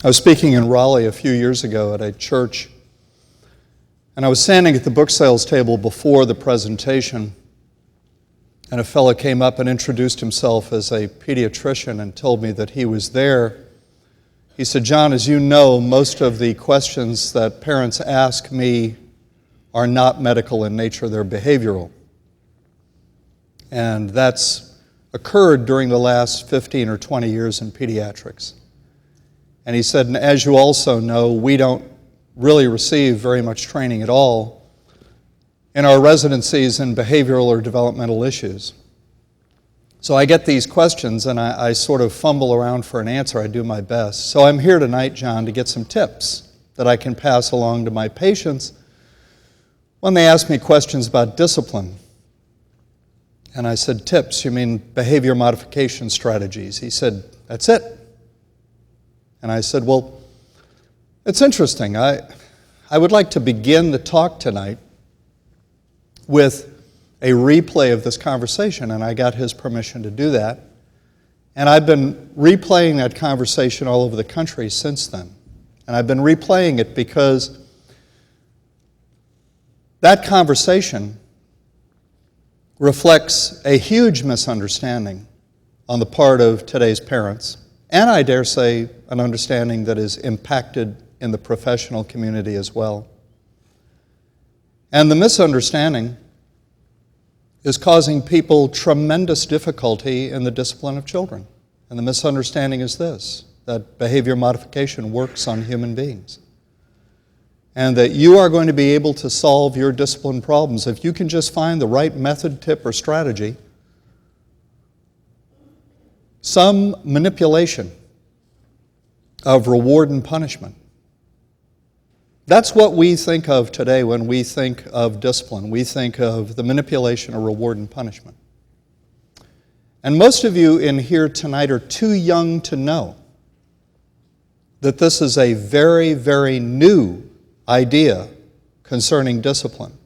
I was speaking in Raleigh a few years ago at a church, and I was standing at the book sales table before the presentation, and a fellow came up and introduced himself as a pediatrician and told me that he was there. He said, "John, as you know, most of the questions that parents ask me are not medical in nature, they're behavioral." And that's occurred during the last 15 or 20 years in pediatrics. And he said, and as you also know, we don't really receive very much training at all in our residencies in behavioral or developmental issues. So I get these questions and I sort of fumble around for an answer. I do my best. So I'm here tonight, John, to get some tips that I can pass along to my patients when they ask me questions about discipline. And I said, "Tips? You mean behavior modification strategies?" He said, "That's it." And I said, "Well, it's interesting. I would like to begin the talk tonight with a replay of this conversation," and I got his permission to do that. And I've been replaying that conversation all over the country since then. And I've been replaying it because that conversation reflects a huge misunderstanding on the part of today's parents, and I dare say an understanding that is impacted in the professional community as well. And the misunderstanding is causing people tremendous difficulty in the discipline of children. And the misunderstanding is this, that behavior modification works on human beings. And that you are going to be able to solve your discipline problems if you can just find the right method, tip, or strategy. Some manipulation of reward and punishment. That's what we think of today when we think of discipline. We think of the manipulation of reward and punishment. And most of you in here tonight are too young to know that this is a very, very new idea concerning discipline.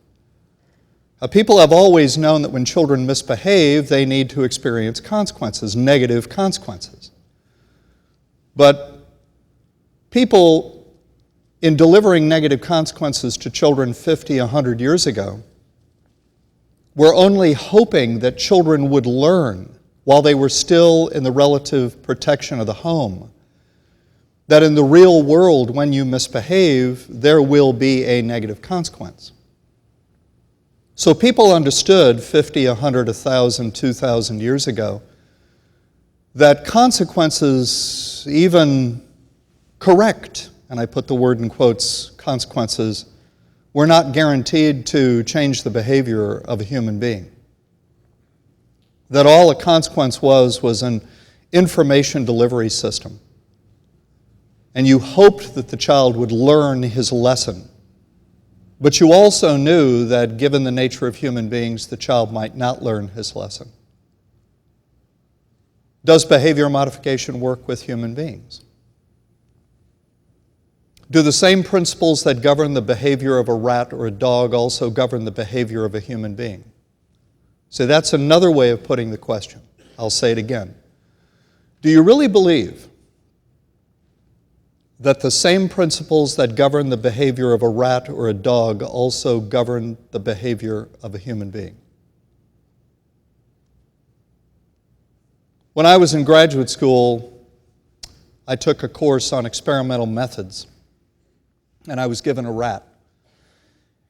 People have always known that when children misbehave, they need to experience consequences, negative consequences. But people, in delivering negative consequences to children 50, 100 years ago, were only hoping that children would learn while they were still in the relative protection of the home, that in the real world, when you misbehave, there will be a negative consequence. So people understood 50, 100, 1,000, 2,000 years ago that consequences, even correct, and I put the word in quotes, consequences, were not guaranteed to change the behavior of a human being. That all a consequence was an information delivery system. And you hoped that the child would learn his lesson. But you also knew that given the nature of human beings, the child might not learn his lesson. Does behavior modification work with human beings? Do the same principles that govern the behavior of a rat or a dog also govern the behavior of a human being? So that's another way of putting the question. I'll say it again. Do you really believe that the same principles that govern the behavior of a rat or a dog also govern the behavior of a human being? When I was in graduate school, I took a course on experimental methods, and I was given a rat.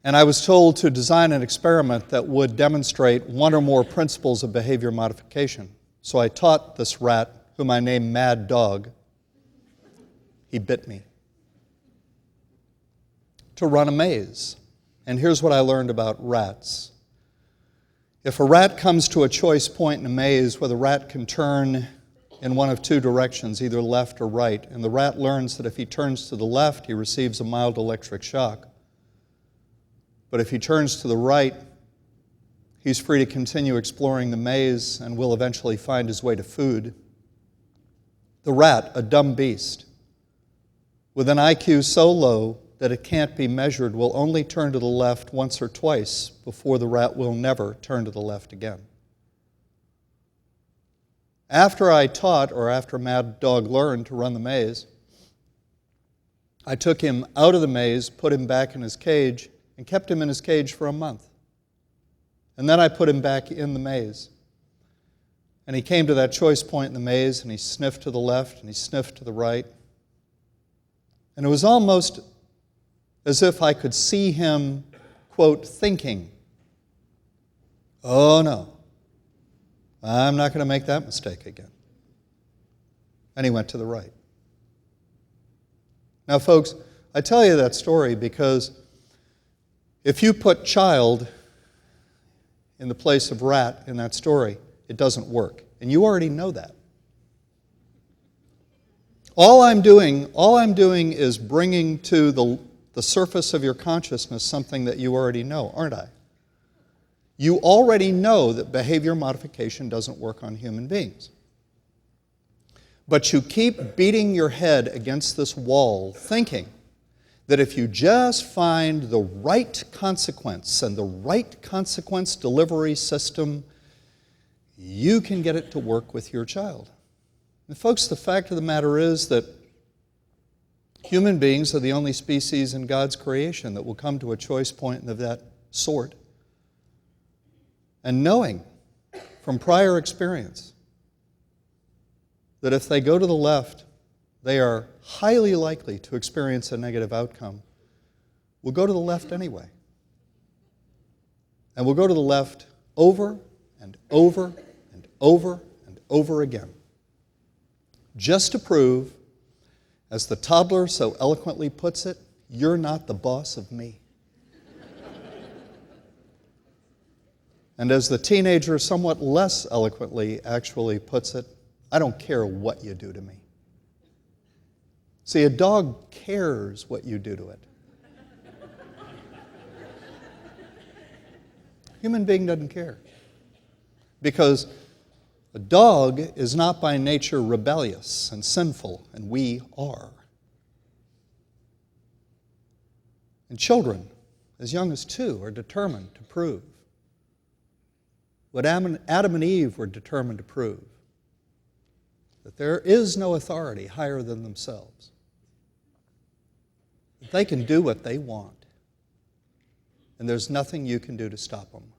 And I was told to design an experiment that would demonstrate one or more principles of behavior modification. So I taught this rat, whom I named Mad Dog, he bit me, to run a maze. And here's what I learned about rats. If a rat comes to a choice point in a maze where the rat can turn in one of two directions, either left or right, and the rat learns that if he turns to the left, he receives a mild electric shock. But if he turns to the right, he's free to continue exploring the maze and will eventually find his way to food. The rat, a dumb beast, with an IQ so low that it can't be measured, will only turn to the left once or twice before the rat will never turn to the left again. After I taught, or after Mad Dog learned to run the maze, I took him out of the maze, put him back in his cage, and kept him in his cage for a month. And then I put him back in the maze. And he came to that choice point in the maze, and he sniffed to the left, and he sniffed to the right. And it was almost as if I could see him, quote, thinking, "Oh no, I'm not going to make that mistake again." And he went to the right. Now, folks, I tell you that story because if you put child in the place of rat in that story, it doesn't work. And you already know that. All I'm doing is bringing to the surface of your consciousness something that you already know, aren't I? You already know that behavior modification doesn't work on human beings. But you keep beating your head against this wall, thinking that if you just find the right consequence and the right consequence delivery system, you can get it to work with your child. And folks, the fact of the matter is that human beings are the only species in God's creation that will come to a choice point of that sort. And knowing from prior experience that if they go to the left, they are highly likely to experience a negative outcome, we'll go to the left anyway. And we'll go to the left over and over and over and over again, just to prove, as the toddler so eloquently puts it, "You're not the boss of me." And as the teenager somewhat less eloquently actually puts it, "I don't care what you do to me." See, a dog cares what you do to it. Human being doesn't care. Because a dog is not by nature rebellious and sinful, and we are. And children, as young as 2, are determined to prove what Adam and Eve were determined to prove, that there is no authority higher than themselves. That they can do what they want, and there's nothing you can do to stop them.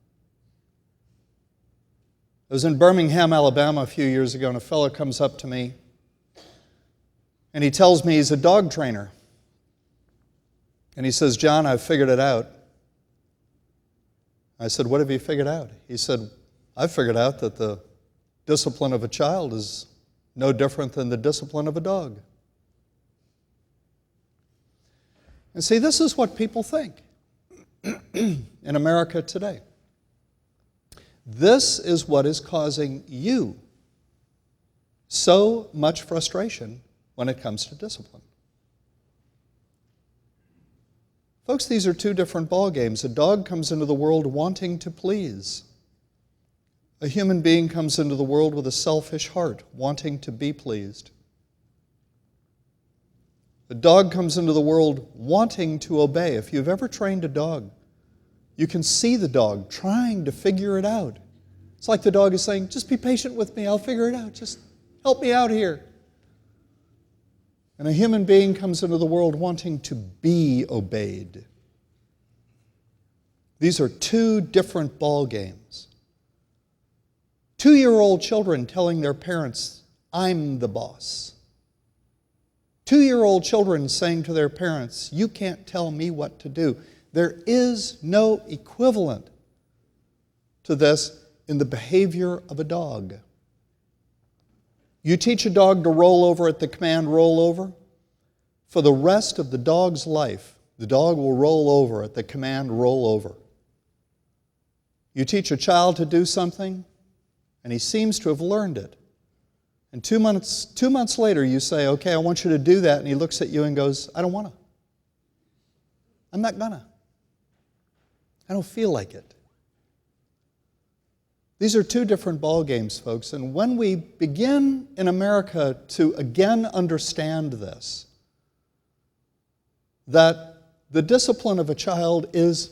I was in Birmingham, Alabama a few years ago, and a fellow comes up to me, and he tells me he's a dog trainer. And he says, "John, I've figured it out." I said, "What have you figured out?" He said, "I've figured out that the discipline of a child is no different than the discipline of a dog." And see, this is what people think in America today. This is what is causing you so much frustration when it comes to discipline. Folks, these are two different ball games. A dog comes into the world wanting to please. A human being comes into the world with a selfish heart, wanting to be pleased. A dog comes into the world wanting to obey. If you've ever trained a dog, you can see the dog trying to figure it out. It's like the dog is saying, "Just be patient with me, I'll figure it out. Just help me out here." And a human being comes into the world wanting to be obeyed. These are two different ball games. 2-year-old children telling their parents, "I'm the boss." 2-year-old children saying to their parents, "You can't tell me what to do." There is no equivalent to this in the behavior of a dog. You teach a dog to roll over at the command "roll over." For the rest of the dog's life, the dog will roll over at the command "roll over." You teach a child to do something, and he seems to have learned it. And 2 months later, you say, "Okay, I want you to do that." And he looks at you and goes, "I don't want to. I'm not gonna. I don't feel like it." These are two different ball games, folks. And when we begin in America to again understand this, that the discipline of a child is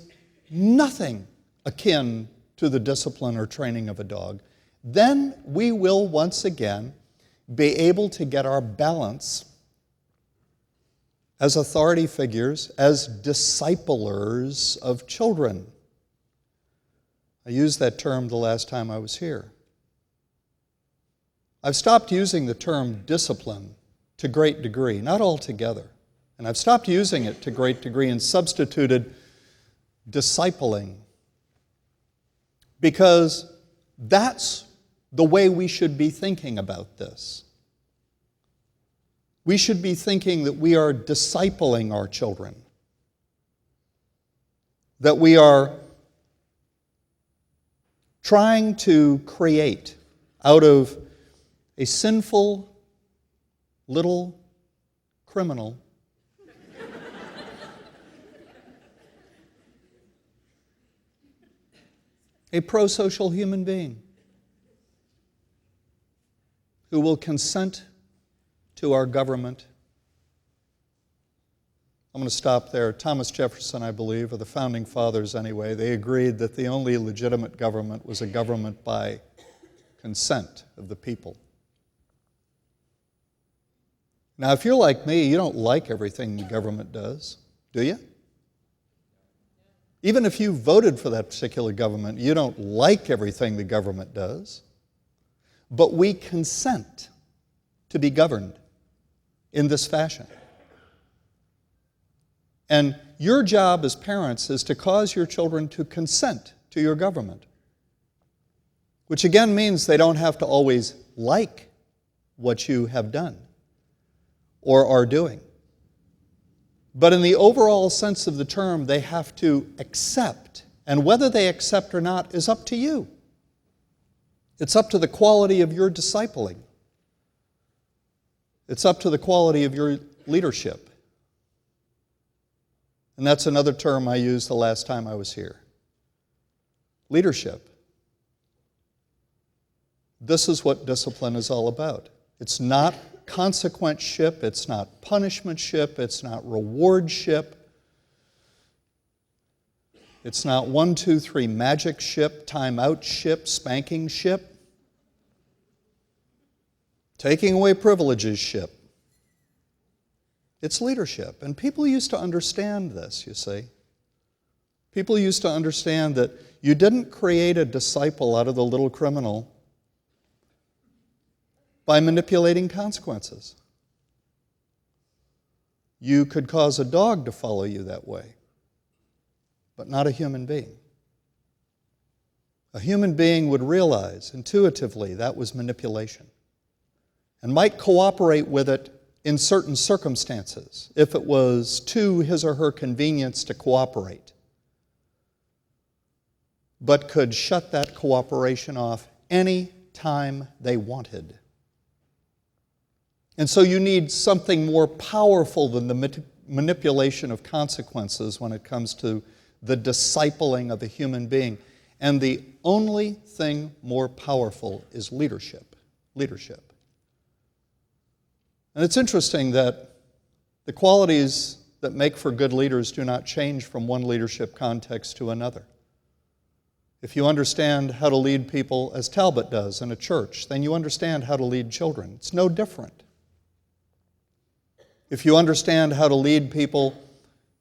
nothing akin to the discipline or training of a dog, then we will once again be able to get our balance as authority figures, as disciplers of children. I used that term the last time I was here. I've stopped using the term discipline to great degree, not altogether. And I've stopped using it to great degree and substituted discipling, because that's the way we should be thinking about this. We should be thinking that we are discipling our children, that we are trying to create out of a sinful little criminal a pro-social human being who will consent to our government. I'm going to stop there. Thomas Jefferson, I believe, or the Founding Fathers anyway, they agreed that the only legitimate government was a government by consent of the people. Now, if you're like me, you don't like everything the government does, do you? Even if you voted for that particular government, you don't like everything the government does. But we consent to be governed in this fashion. And your job as parents is to cause your children to consent to your government, which again means they don't have to always like what you have done or are doing. But in the overall sense of the term, they have to accept. And whether they accept or not is up to you. It's up to the quality of your discipling. It's up to the quality of your leadership. And that's another term I used the last time I was here. Leadership. This is what discipline is all about. It's not consequence-ship, it's not punishment-ship, it's not reward-ship. It's not 1, 2, 3 magic-ship, time-out-ship, spanking-ship, taking away privileges-ship. It's leadership. And people used to understand this, you see. People used to understand that you didn't create a disciple out of the little criminal by manipulating consequences. You could cause a dog to follow you that way, but not a human being. A human being would realize intuitively that was manipulation and might cooperate with it in certain circumstances if it was to his or her convenience to cooperate, but could shut that cooperation off any time they wanted. And so you need something more powerful than the manipulation of consequences when it comes to the discipling of a human being. And the only thing more powerful is leadership. Leadership. And it's interesting that the qualities that make for good leaders do not change from one leadership context to another. If you understand how to lead people as Talbot does in a church, then you understand how to lead children. It's no different. If you understand how to lead people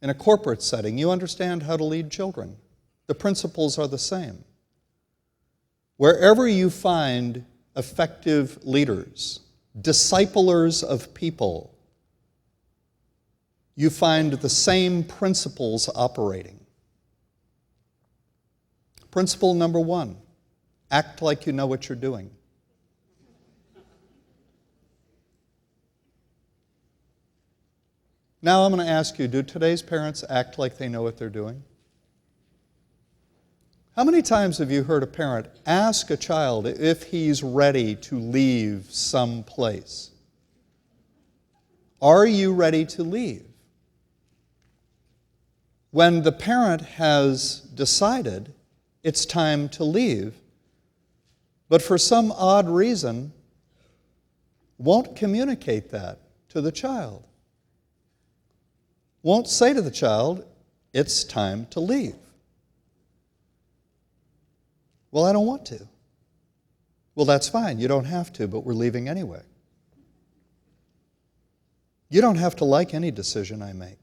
in a corporate setting, you understand how to lead children. The principles are the same. Wherever you find effective leaders, disciplers of people, you find the same principles operating. Principle number 1, act like you know what you're doing. Now I'm going to ask you, do today's parents act like they know what they're doing? How many times have you heard a parent ask a child if he's ready to leave some place? Are you ready to leave? When the parent has decided it's time to leave, but for some odd reason won't communicate that to the child. Won't say to the child, it's time to leave. Well, I don't want to. Well, that's fine. You don't have to, but we're leaving anyway. You don't have to like any decision I make.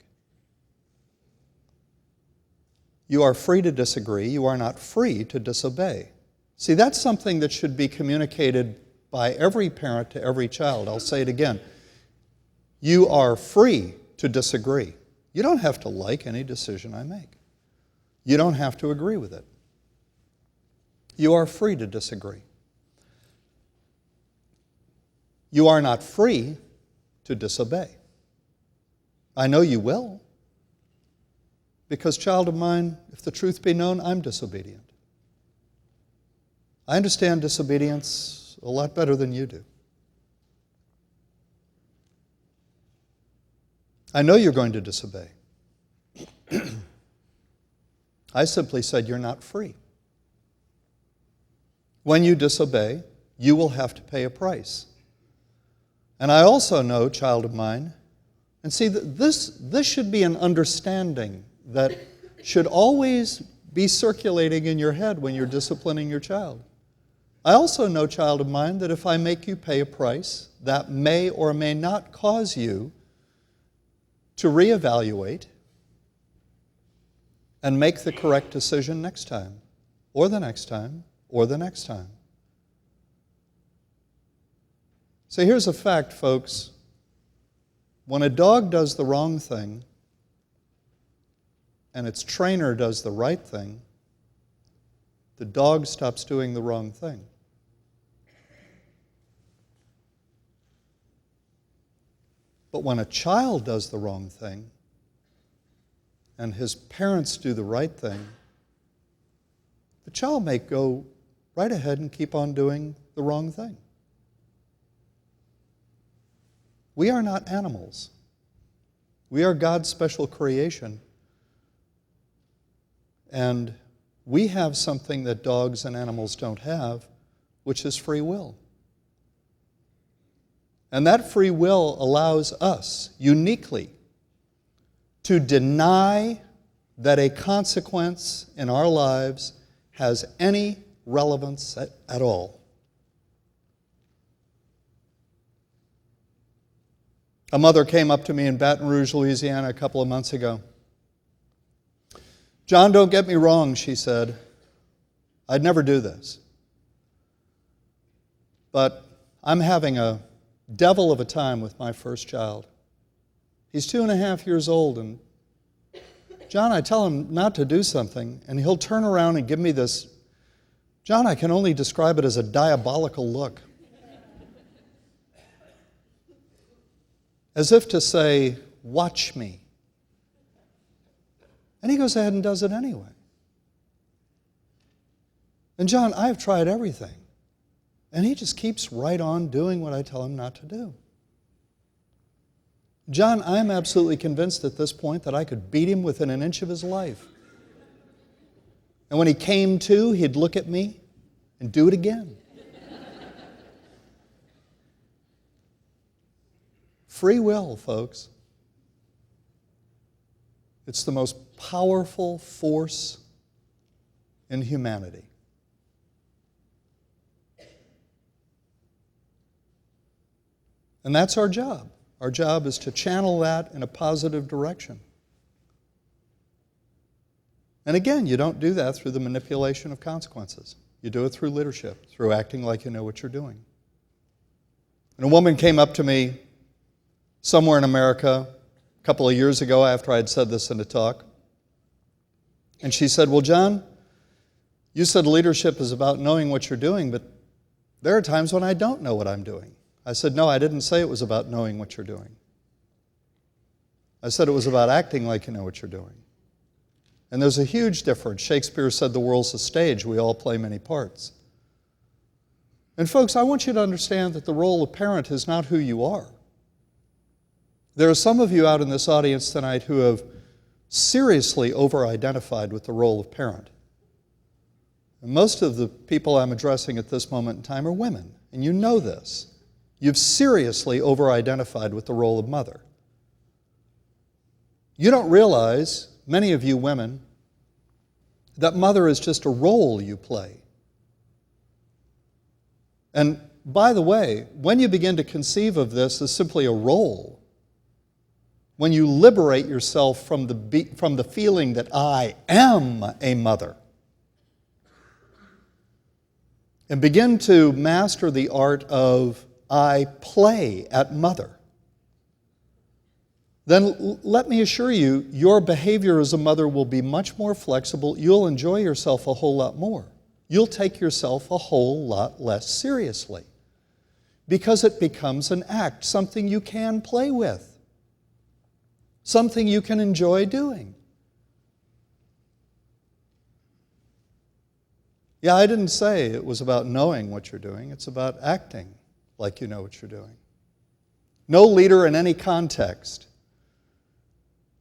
You are free to disagree. You are not free to disobey. See, that's something that should be communicated by every parent to every child. I'll say it again. You are free to disagree. You don't have to like any decision I make. You don't have to agree with it. You are free to disagree. You are not free to disobey. I know you will, because, child of mine, if the truth be known, I'm disobedient. I understand disobedience a lot better than you do. I know you're going to disobey. I simply said you're not free. When you disobey, you will have to pay a price. And I also know, child of mine, and see, this should be an understanding that should always be circulating in your head when you're disciplining your child. I also know, child of mine, that if I make you pay a price, that may or may not cause you to reevaluate and make the correct decision next time, or the next time, or the next time. So here's a fact, folks. When a dog does the wrong thing and its trainer does the right thing, the dog stops doing the wrong thing. But when a child does the wrong thing and his parents do the right thing, the child may go right ahead and keep on doing the wrong thing. We are not animals. We are God's special creation. And we have something that dogs and animals don't have, which is free will. And that free will allows us uniquely to deny that a consequence in our lives has any relevance at all. A mother came up to me in Baton Rouge, Louisiana, a couple of months ago. "John, don't get me wrong," she said. "I'd never do this. But I'm having a devil of a time with my first child. He's 2.5 years old, and John, I tell him not to do something, and he'll turn around and give me this, John, I can only describe it as a diabolical look. As if to say, watch me. And he goes ahead and does it anyway. And John, I've tried everything. And he just keeps right on doing what I tell him not to do. John, I'm absolutely convinced at this point that I could beat him within an inch of his life. And when he came to, he'd look at me and do it again. Free will, folks. It's the most powerful force in humanity. And that's our job. Our job is to channel that in a positive direction. And again, you don't do that through the manipulation of consequences. You do it through leadership, through acting like you know what you're doing. And a woman came up to me somewhere in America a couple of years ago after I had said this in a talk. And she said, well, John, you said leadership is about knowing what you're doing, but there are times when I don't know what I'm doing. I said, no, I didn't say it was about knowing what you're doing. I said it was about acting like you know what you're doing. And there's a huge difference. Shakespeare said the world's a stage. We all play many parts. And folks, I want you to understand that the role of parent is not who you are. There are some of you out in this audience tonight who have seriously over-identified with the role of parent. And most of the people I'm addressing at this moment in time are women, and you know this. You've seriously over-identified with the role of mother. You don't realize, many of you women, that mother is just a role you play. And by the way, when you begin to conceive of this as simply a role, when you liberate yourself from the feeling that I am a mother, and begin to master the art of I play at mother, then let me assure you, your behavior as a mother will be much more flexible. You'll enjoy yourself a whole lot more. You'll take yourself a whole lot less seriously because it becomes an act, something you can play with, something you can enjoy doing. Yeah, I didn't say it was about knowing what you're doing. It's about acting like you know what you're doing. No leader in any context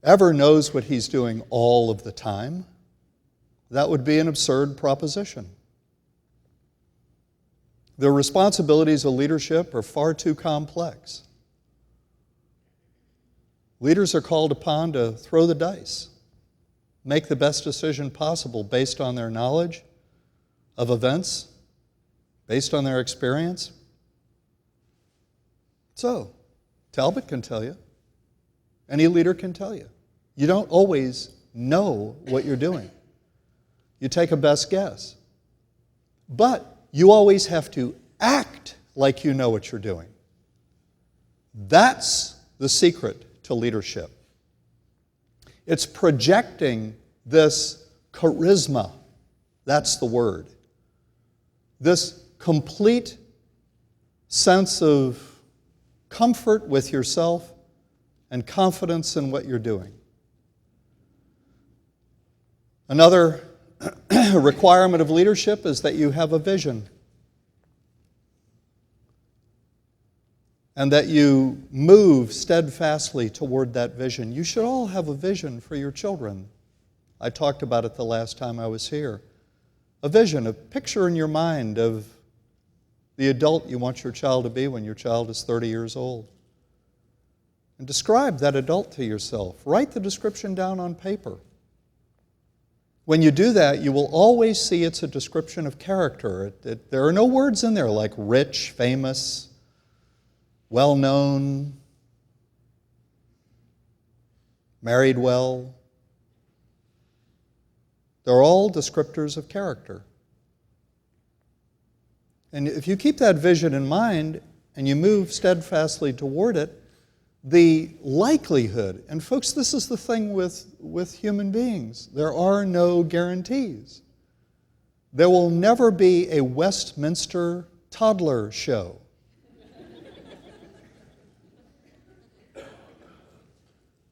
ever knows what he's doing all of the time. That would be an absurd proposition. The responsibilities of leadership are far too complex. Leaders are called upon to throw the dice, make the best decision possible based on their knowledge of events, based on their experience. So, Talbot can tell you, any leader can tell you, you don't always know what you're doing. You take a best guess. But you always have to act like you know what you're doing. That's the secret to leadership. It's projecting this charisma, that's the word, this complete sense of comfort with yourself and confidence in what you're doing. Another requirement of leadership is that you have a vision and that you move steadfastly toward that vision. You should all have a vision for your children. I talked about it the last time I was here. A vision, a picture in your mind of the adult you want your child to be when your child is 30 years old. And describe that adult to yourself. Write the description down on paper. When you do that, you will always see it's a description of character. There are no words in there like rich, famous, well-known, married well. They're all descriptors of character. And if you keep that vision in mind and you move steadfastly toward it, the likelihood, and folks, this is the thing with human beings, there are no guarantees. There will never be a Westminster toddler show.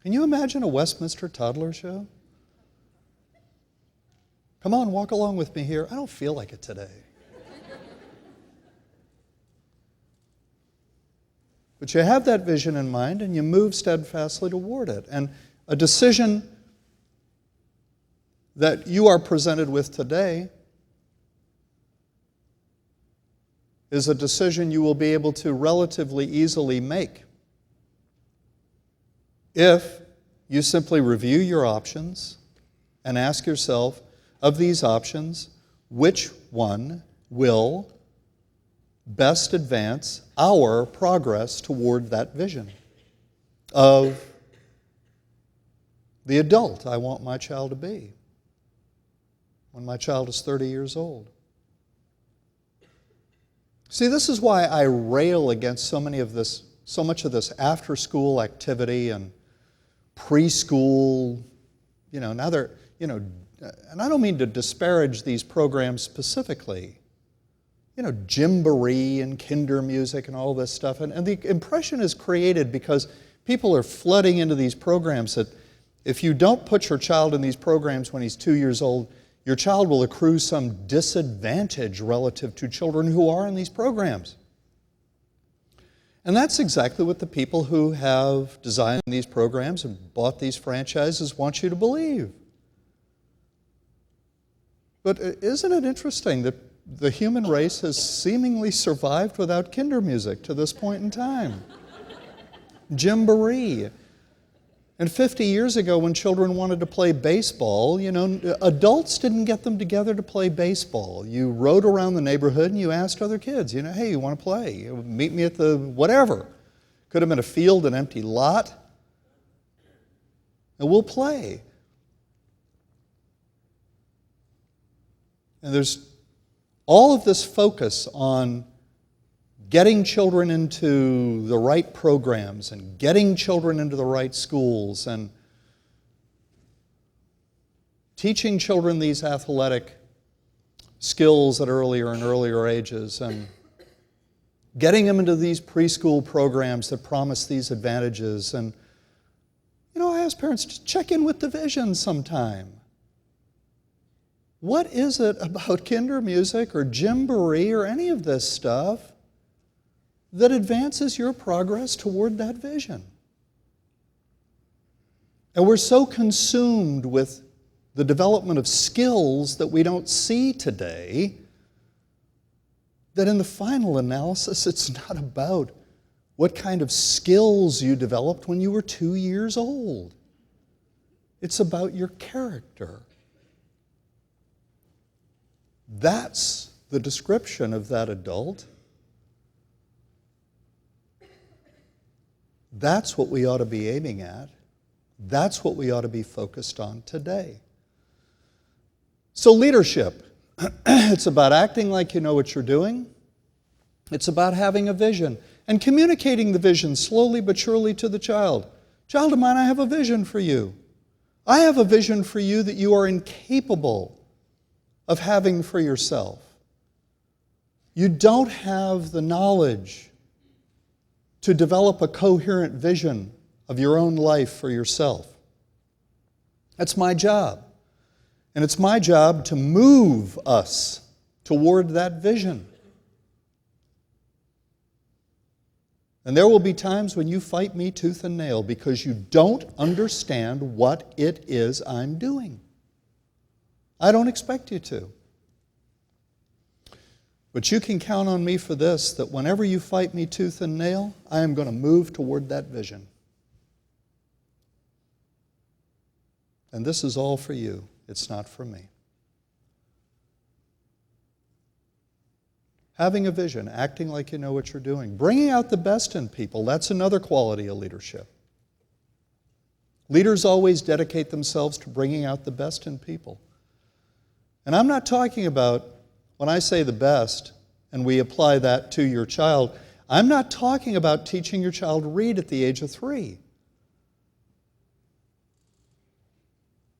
Can you imagine a Westminster toddler show? Come on, walk along with me here. I don't feel like it today. But you have that vision in mind and you move steadfastly toward it. And a decision that you are presented with today is a decision you will be able to relatively easily make if you simply review your options and ask yourself, of these options, which one will best advance our progress toward that vision of the adult I want my child to be when my child is 30 years old. See, this is why I rail against so much of this after-school activity and preschool, now they're, and I don't mean to disparage these programs specifically, Gymboree and kinder music and all this stuff. And the impression is created because people are flooding into these programs that if you don't put your child in these programs when he's 2 years old, your child will accrue some disadvantage relative to children who are in these programs. And that's exactly what the people who have designed these programs and bought these franchises want you to believe. But isn't it interesting that the human race has seemingly survived without kinder music to this point in time? Gymboree. And 50 years ago when children wanted to play baseball, adults didn't get them together to play baseball. You rode around the neighborhood and you asked other kids, hey, you want to play? Meet me at the whatever. Could have been a field, an empty lot. and we'll play. And there's all of this focus on getting children into the right programs and getting children into the right schools and teaching children these athletic skills at earlier and earlier ages and getting them into these preschool programs that promise these advantages. And, I ask parents to check in with the vision sometime. What is it about kinder music or Gymboree or any of this stuff that advances your progress toward that vision? And we're so consumed with the development of skills that we don't see today that in the final analysis, it's not about what kind of skills you developed when you were 2 years old. It's about your character. That's the description of that adult. That's what we ought to be aiming at. That's what we ought to be focused on today. So leadership, it's about acting like you know what you're doing. It's about having a vision and communicating the vision slowly but surely to the child. Child of mine, I have a vision for you. I have a vision for you that you are incapable of having for yourself. You don't have the knowledge to develop a coherent vision of your own life for yourself. That's my job. And it's my job to move us toward that vision. And there will be times when you fight me tooth and nail because you don't understand what it is I'm doing. I don't expect you to. But you can count on me for this, that whenever you fight me tooth and nail, I am going to move toward that vision. And this is all for you. It's not for me. Having a vision, acting like you know what you're doing, bringing out the best in people, that's another quality of leadership. Leaders always dedicate themselves to bringing out the best in people. And I'm not talking about, when I say the best, and we apply that to your child, I'm not talking about teaching your child to read at the age of 3.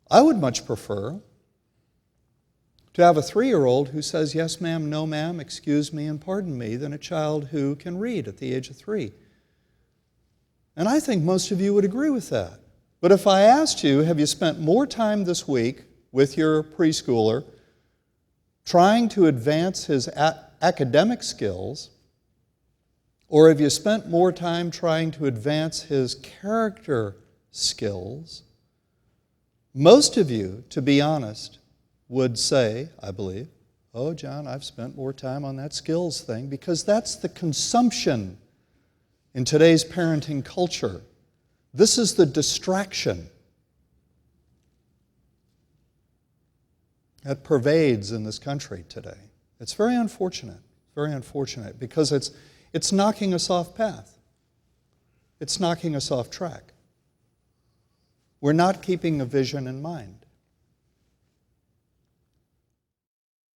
I would much prefer to have a 3-year-old who says, yes, ma'am, no, ma'am, excuse me, and pardon me, than a child who can read at the age of 3. And I think most of you would agree with that. But if I asked you, have you spent more time this week with your preschooler trying to advance his academic skills, or have you spent more time trying to advance his character skills? Most of you, to be honest, would say, I believe, oh, John, I've spent more time on that skills thing, because that's the consumption in today's parenting culture. This is the distraction that pervades in this country today. It's very unfortunate, because it's knocking us off path. It's knocking us off track. We're not keeping a vision in mind.